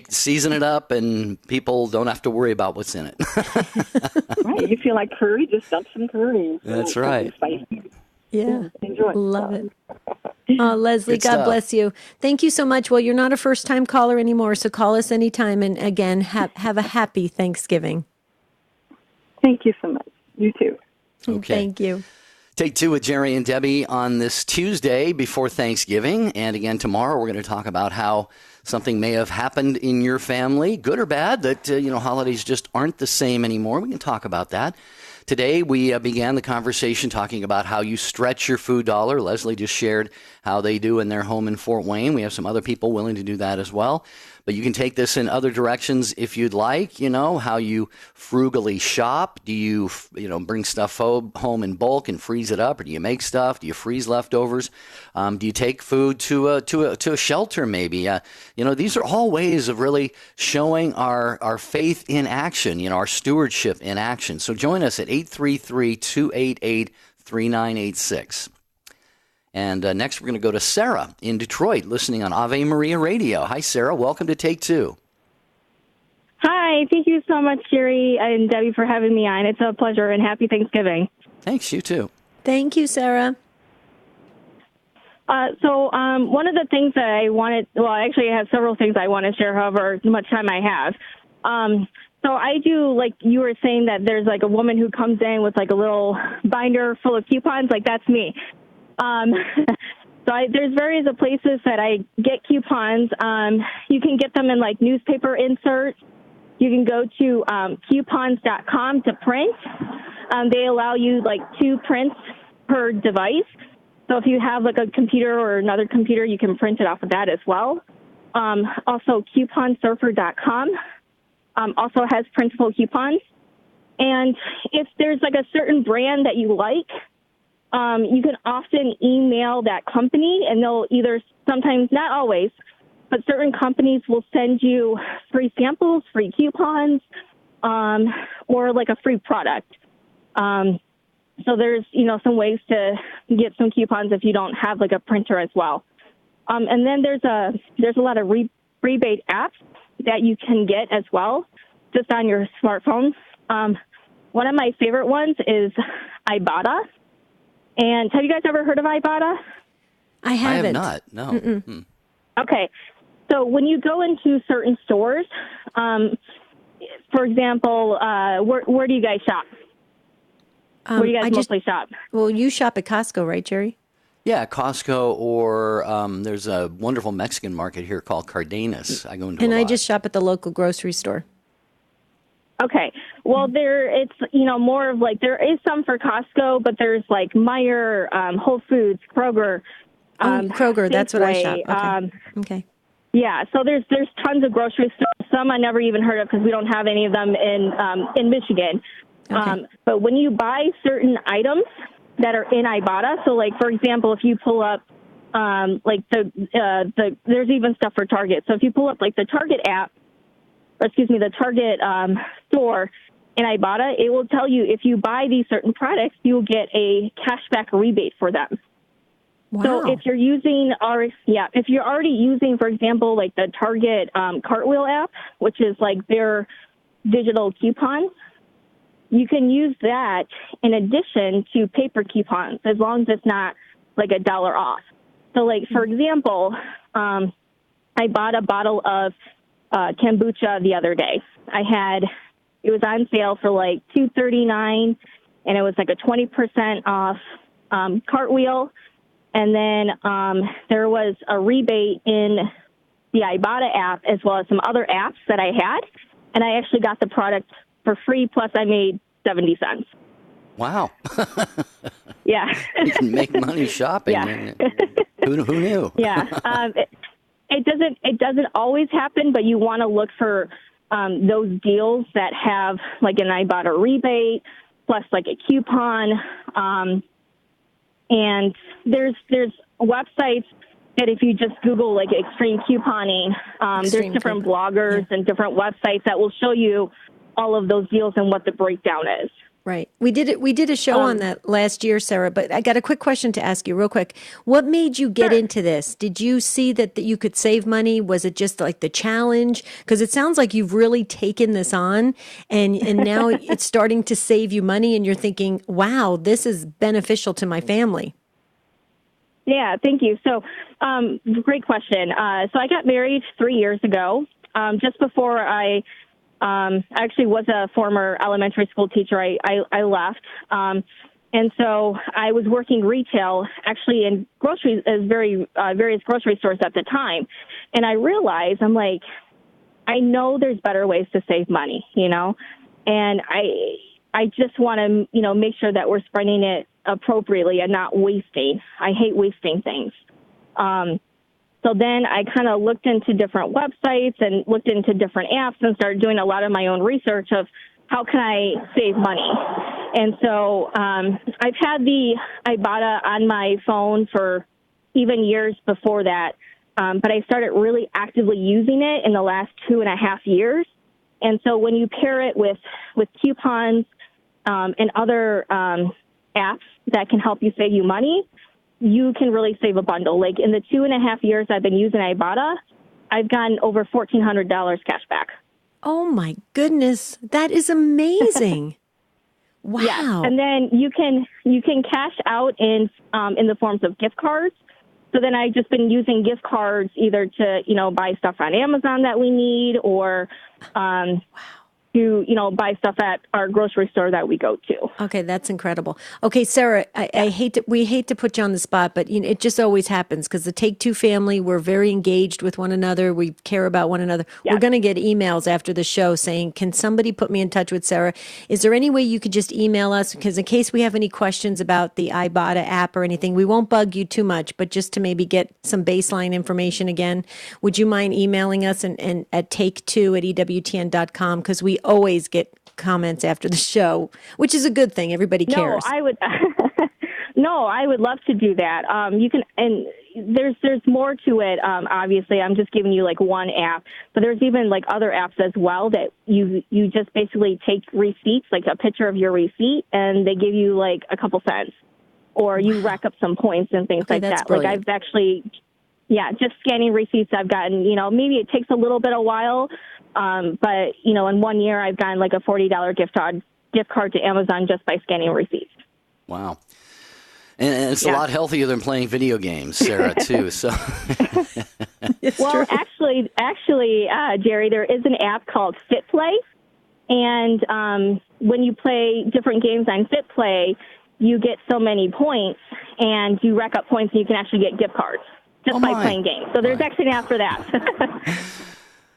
season it up, and people don't have to worry about what's in it. Right. You feel like curry, just dump some curry. That's right. Spicy. Yeah. Enjoy. Love it. Oh, Leslie, Good God stuff. bless you. Thank you so much. Well, you're not a first-time caller anymore, so call us anytime. And again, have a happy Thanksgiving. Thank you so much. You too. Okay. Thank you. Take two with Jerry and Debbie on this Tuesday before Thanksgiving. And again, tomorrow we're going to talk about how something may have happened in your family, good or bad, that, holidays just aren't the same anymore. We can talk about that. Today, we began the conversation talking about how you stretch your food dollar. Leslie just shared how they do in their home in Fort Wayne. We have some other people willing to do that as well. But you can take this in other directions if you'd like, how you frugally shop. Do you, bring stuff home in bulk and freeze it up? Or do you make stuff? Do you freeze leftovers? Do you take food to a shelter maybe? These are all ways of really showing our faith in action, our stewardship in action. So join us at 833-288-3986. And next, we're going to go to Sarah in Detroit, listening on Ave Maria Radio. Hi, Sarah. Welcome to Take Two. Hi. Thank you so much, Jerry and Debbie, for having me on. It's a pleasure, and happy Thanksgiving. Thanks. You too. Thank you, Sarah. So one of the things that I actually I have several things I want to share, however much time I have. So I do, like you were saying, that there's like a woman who comes in with like a little binder full of coupons. Like, that's me. So there's various places that I get coupons. You can get them in like newspaper inserts. You can go to coupons.com to print. They allow you like 2 prints per device. So if you have like a computer or another computer, you can print it off of that as well. Also, couponsurfer.com also has printable coupons. And if there's like a certain brand that you like, you can often email that company, and they'll either, sometimes, not always, but certain companies will send you free samples, free coupons, or like a free product. So there's, some ways to get some coupons if you don't have like a printer as well. And then there's a lot of rebate apps that you can get as well, just on your smartphone. One of my favorite ones is Ibotta. And have you guys ever heard of Ibotta? I haven't. I have not, no. Okay. So when you go into certain stores, for example, where do you guys shop? Where do you guys mostly shop? Well, you shop at Costco, right, Jerry? Yeah, Costco, or there's a wonderful Mexican market here called Cardenas. I go into And a I lot. just shop at the local grocery store. Okay. Well, it's more of like, there is some for Costco, but there's like Meijer, Whole Foods, Kroger. Kroger, that's what I shop. Safeway, Okay. Okay. Yeah, so there's tons of grocery stores. Some I never even heard of because we don't have any of them in Michigan. Okay. But when you buy certain items that are in Ibotta, so like for example, if you pull up like there's even stuff for Target. So if you pull up like the Target app, the Target store in Ibotta, it will tell you if you buy these certain products, you will get a cashback rebate for them. Wow. So if you're using if you're already using, for example, like the Target Cartwheel app, which is like their digital coupons, you can use that in addition to paper coupons, as long as it's not like $1 off. So like, for example, I bought a bottle of kombucha the other day. It was on sale for like $2.39, and it was like a 20% off Cartwheel. And then there was a rebate in the Ibotta app as well as some other apps that I had. And I actually got the product for free, plus I made 70 cents. Wow. Yeah. You can make money shopping. Yeah. Who knew? Yeah. It doesn't always happen, but you want to look for those deals that have like an Ibotta rebate plus like a coupon. And there's websites that if you just Google like extreme couponing, there's different bloggers and different websites that will show you all of those deals and what the breakdown is. Right. We did a show on that last year, Sarah, but I got a quick question to ask you real quick. What made you get into this? Did you see that you could save money? Was it just like the challenge? Because it sounds like you've really taken this on and now it's starting to save you money and you're thinking, wow, this is beneficial to my family. Yeah, thank you. So, great question. So I got married 3 years ago, just before I actually was a former elementary school teacher. I left. And so I was working retail actually in groceries as various grocery stores at the time. And I realized, I'm like, I know there's better ways to save money, and I just want to, make sure that we're spending it appropriately and not wasting. I hate wasting things. So then I kind of looked into different websites and looked into different apps and started doing a lot of my own research of how can I save money. And so I've had the Ibotta on my phone for even years before that, but I started really actively using it in the last 2.5 years. And so when you pair it with coupons and other apps that can help you save you money, you can really save a bundle. Like in the 2.5 years I've been using Ibotta, I've gotten over $1,400 cash back. Oh my goodness, that is amazing! Wow. Yeah. And then you can cash out in the forms of gift cards. So then I've just been using gift cards either to buy stuff on Amazon that we need or to to, buy stuff at our grocery store that we go to. Okay, that's incredible. Okay, Sarah, we hate to put you on the spot, but it just always happens because the Take Two family, we're very engaged with one another. We care about one another. Yes. We're going to get emails after the show saying, can somebody put me in touch with Sarah? Is there any way you could just email us? Because in case we have any questions about the Ibotta app or anything, we won't bug you too much, but just to maybe get some baseline information again, would you mind emailing us and at take2@ewtn.com? Because we always get comments after the show, which is a good thing. Everybody cares. No, I would. No, I would love to do that. You can, and there's more to it. Obviously, I'm just giving you like one app, but there's even like other apps as well that you just basically take receipts, like a picture of your receipt, and they give you like a couple cents, or you rack up some points and things like that. Brilliant. Like I've actually, just scanning receipts. I've gotten, maybe it takes a little bit of while, but in 1 year I've gotten like a $40 gift card to Amazon just by scanning receipts. Wow. And it's a lot healthier than playing video games, Sarah, too. So, actually, Jerry, there is an app called FitPlay, and when you play different games on FitPlay, you get so many points, and you rack up points, and you can actually get gift cards just by playing games. So there's actually an app for that.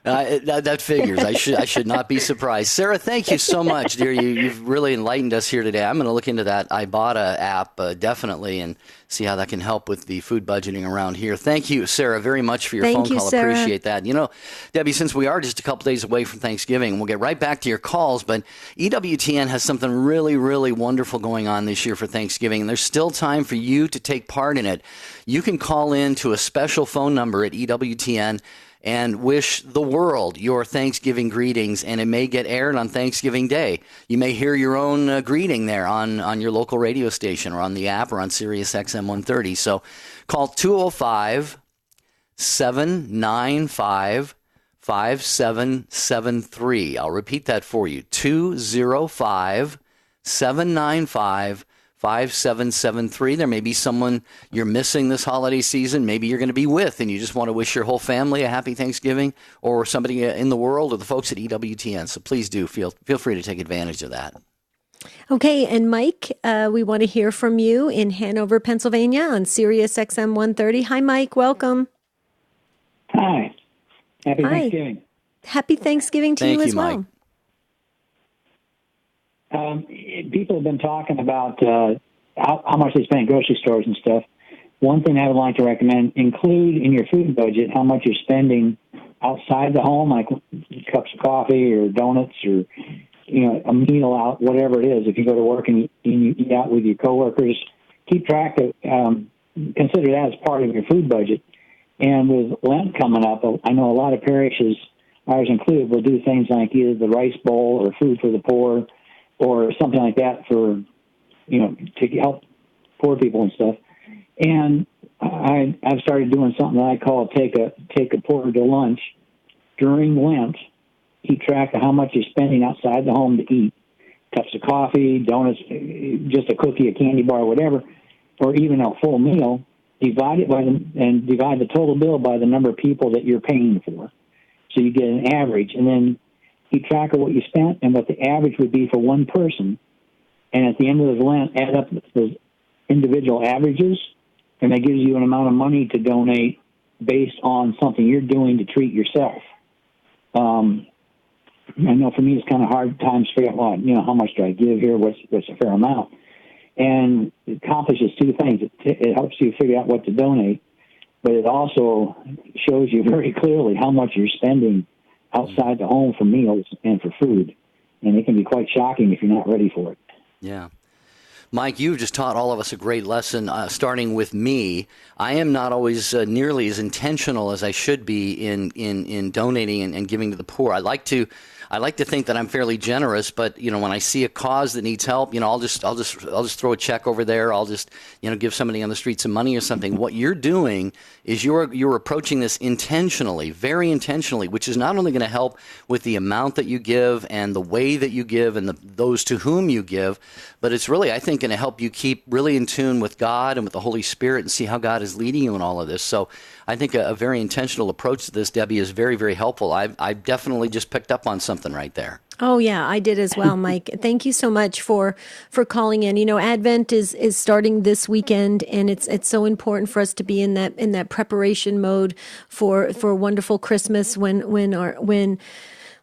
That figures. I should not be surprised. Sarah, thank you so much, dear. You've really enlightened us here today. I'm going to look into that Ibotta app definitely and see how that can help with the food budgeting around here. Thank you, Sarah, very much for your phone call. Sarah. Appreciate that. Debbie, since we are just a couple days away from Thanksgiving, we'll get right back to your calls, but EWTN has something really, really wonderful going on this year for Thanksgiving, and there's still time for you to take part in it. You can call in to a special phone number at EWTN and wish the world your Thanksgiving greetings, and it may get aired on Thanksgiving Day. You may hear your own greeting there on your local radio station or on the app or on Sirius XM 130. So call 205-795-5773. I'll repeat that for you, 205-795-5773. 5773. There may be someone you're missing this holiday season. Maybe you're going to be with and you just want to wish your whole family a happy Thanksgiving, or somebody in the world, or the folks at EWTN. So please do feel free to take advantage of that. Okay, and Mike, we want to hear from you in Hanover, Pennsylvania on Sirius XM 130. Hi, Mike. Welcome. Hi. Happy Thanksgiving. Happy Thanksgiving to you as well. Mike. People have been talking about how much they spend at grocery stores and stuff. One thing I would like to recommend, include in your food budget how much you're spending outside the home, like cups of coffee or donuts or a meal out, whatever it is. If you go to work and you eat out with your coworkers, keep track of, consider that as part of your food budget. And with Lent coming up, I know a lot of parishes, ours included, will do things like either the rice bowl or food for the poor, or something like that for, to help poor people and stuff. And I've started doing something that I call take a porter to lunch during Lent. Keep track of how much you're spending outside the home to eat. Cups of coffee, donuts, just a cookie, a candy bar, whatever, or even a full meal. Divide it divide the total bill by the number of people that you're paying for. So you get an average, and then keep track of what you spent and what the average would be for one person. And at the end of the Lent, add up those individual averages, and that gives you an amount of money to donate based on something you're doing to treat yourself. I know for me it's kind of hard times to figure out, how much do I give here? What's a fair amount? And it accomplishes two things. It helps you figure out what to donate, but it also shows you very clearly how much you're spending outside the home for meals and for food. And it can be quite shocking if you're not ready for it. Yeah. Mike, you've just taught all of us a great lesson, starting with me. I am not always nearly as intentional as I should be in donating and giving to the poor. I like to think that I'm fairly generous, but when I see a cause that needs help, I'll just throw a check over there. I'll just give somebody on the street some money or something. What you're doing is you're approaching this intentionally, very intentionally, which is not only going to help with the amount that you give and the way that you give and those to whom you give, but it's really, I think, going to help you keep really in tune with God and with the Holy Spirit and see how God is leading you in all of this. So I think a very intentional approach to this, Debbie, is very, very helpful. I've definitely just picked up on something right there. Oh yeah, I did as well, Mike. Thank you so much for calling in. You know, Advent is starting this weekend, and it's so important for us to be in that preparation mode for a wonderful Christmas when our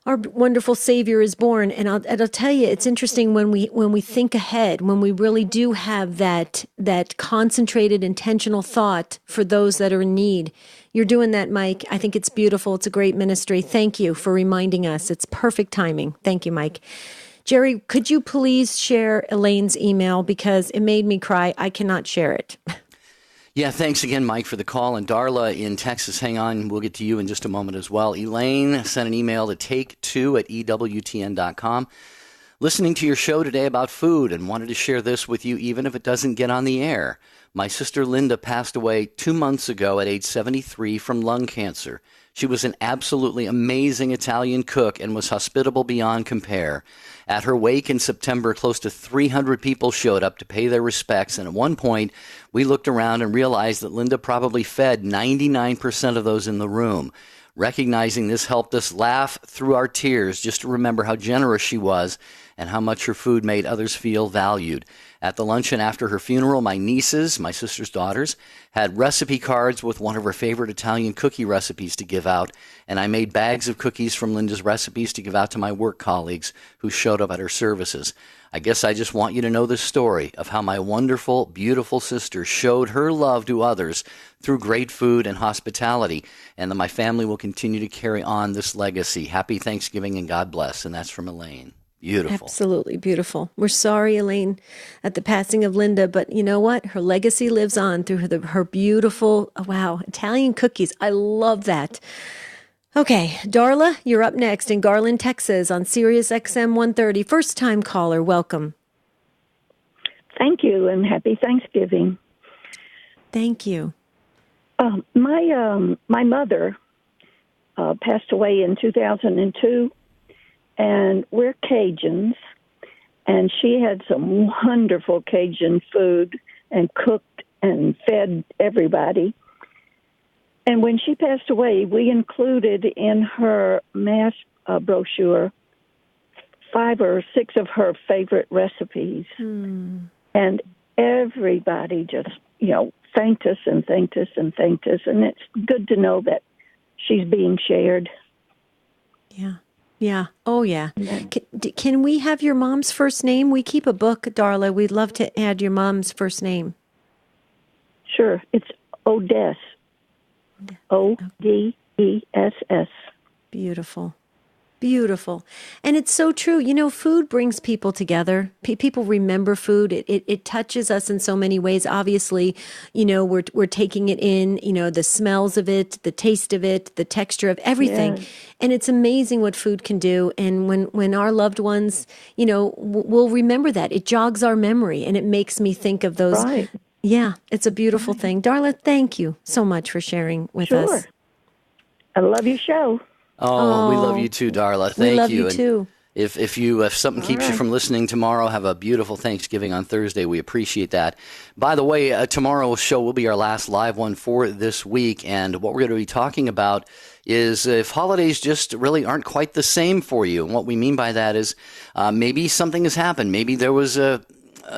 wonderful Savior is born. And I'll tell you, it's interesting when we think ahead, when we really do have that concentrated, intentional thought for those that are in need. You're doing that, Mike. I think it's beautiful. It's a great ministry. Thank you for reminding us. It's perfect timing. Thank you, Mike. Jerry, could you please share Elaine's email because it made me cry. I cannot share it. Yeah, thanks again, Mike, for the call. And Darla in Texas, hang on. We'll get to you in just a moment as well. Elaine sent an email to take2@ewtn.com. Listening to your show today about food and wanted to share this with you even if it doesn't get on the air. My sister Linda passed away 2 months ago at age 73 from lung cancer. She was an absolutely amazing Italian cook and was hospitable beyond compare. At her wake in September, close to 300 people showed up to pay their respects, and at one point, we looked around and realized that Linda probably fed 99% of those in the room. Recognizing this helped us laugh through our tears just to remember how generous she was and how much her food made others feel valued. At the luncheon after her funeral, my nieces, my sister's daughters, had recipe cards with one of her favorite Italian cookie recipes to give out, and I made bags of cookies from Linda's recipes to give out to my work colleagues who showed up at her services. I guess I just want you to know the story of how my wonderful, beautiful sister showed her love to others through great food and hospitality, and that my family will continue to carry on this legacy. Happy Thanksgiving and God bless. And that's from Elaine. Beautiful. Absolutely beautiful. We're sorry, Elaine, at the passing of Linda, but you know what? Her legacy lives on through her beautiful, wow, Italian cookies. I love that. Okay, Darla, you're up next in Garland, Texas on Sirius XM 130. First time caller, welcome. Thank you, and happy Thanksgiving. Thank you. My mother passed away in 2002, and we're Cajuns, and she had some wonderful Cajun food and cooked and fed everybody. And when she passed away, we included in her mass brochure 5 or 6 of her favorite recipes. And everybody just, thanked us and thanked us and thanked us. And it's good to know that she's being shared. Yeah. Oh, yeah. Can we have your mom's first name? We keep a book, Darla. We'd love to add your mom's first name. Sure. It's Odess. Odess. Beautiful. Beautiful. And it's so true. Food brings people together. People remember food. It touches us in so many ways. Obviously, we're taking it in, the smells of it, the taste of it, the texture of everything. Yes. And it's amazing what food can do. And when our loved ones, we'll remember that. It jogs our memory and it makes me think of those. Right. Yeah, it's a beautiful thing. Darla, thank you so much for sharing with us. Sure. I love your show. Oh, we love you too, Darla. Thank you. We love you too. If something keeps you from listening tomorrow, have a beautiful Thanksgiving on Thursday. We appreciate that. By the way, tomorrow's show will be our last live one for this week. And what we're going to be talking about is if holidays just really aren't quite the same for you. And what we mean by that is maybe something has happened. Maybe there was a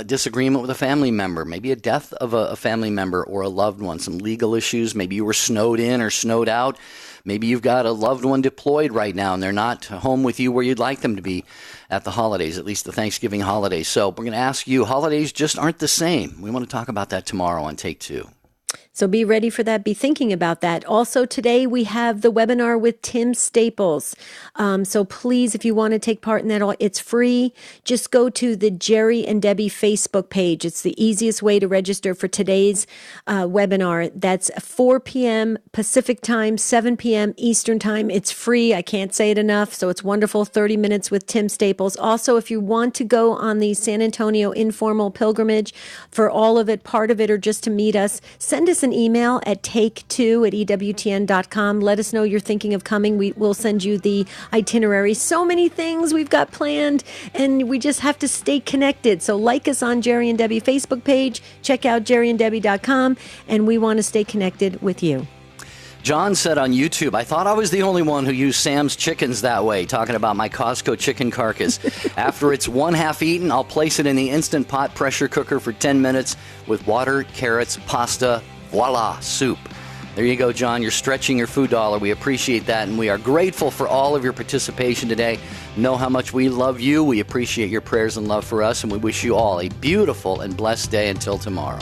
disagreement with a family member, maybe a death of a family member or a loved one, some legal issues. Maybe you were snowed in or snowed out. Maybe you've got a loved one deployed right now and they're not home with you where you'd like them to be at the holidays, at least the Thanksgiving holidays. So we're going to ask you, holidays just aren't the same. We want to talk about that tomorrow on Take Two. So be ready for that. Be thinking about that. Also today we have the webinar with Tim Staples. So please, if you want to take part in that, it's free. Just go to the Jerry and Debbie Facebook page. It's the easiest way to register for today's webinar. That's 4 p.m. Pacific time, 7 p.m. Eastern time. It's free. I can't say it enough. So it's wonderful. 30 minutes with Tim Staples. Also, if you want to go on the San Antonio informal pilgrimage for all of it, part of it, or just to meet us, send us an email at take2@ewtn.com. Let us know you're thinking of coming. We will send you the itinerary. So many things we've got planned, and we just have to stay connected. So like us on Jerry and Debbie Facebook page, check out jerryanddebbie.com, and we want to stay connected with you. John said on YouTube, I thought I was the only one who used Sam's chickens that way, talking about my Costco chicken carcass. After it's one half eaten, I'll place it in the Instant Pot pressure cooker for 10 minutes with water, carrots, pasta, voila, soup. There you go, John. You're stretching your food dollar. We appreciate that, and we are grateful for all of your participation today. Know how much we love you. We appreciate your prayers and love for us, and we wish you all a beautiful and blessed day until tomorrow.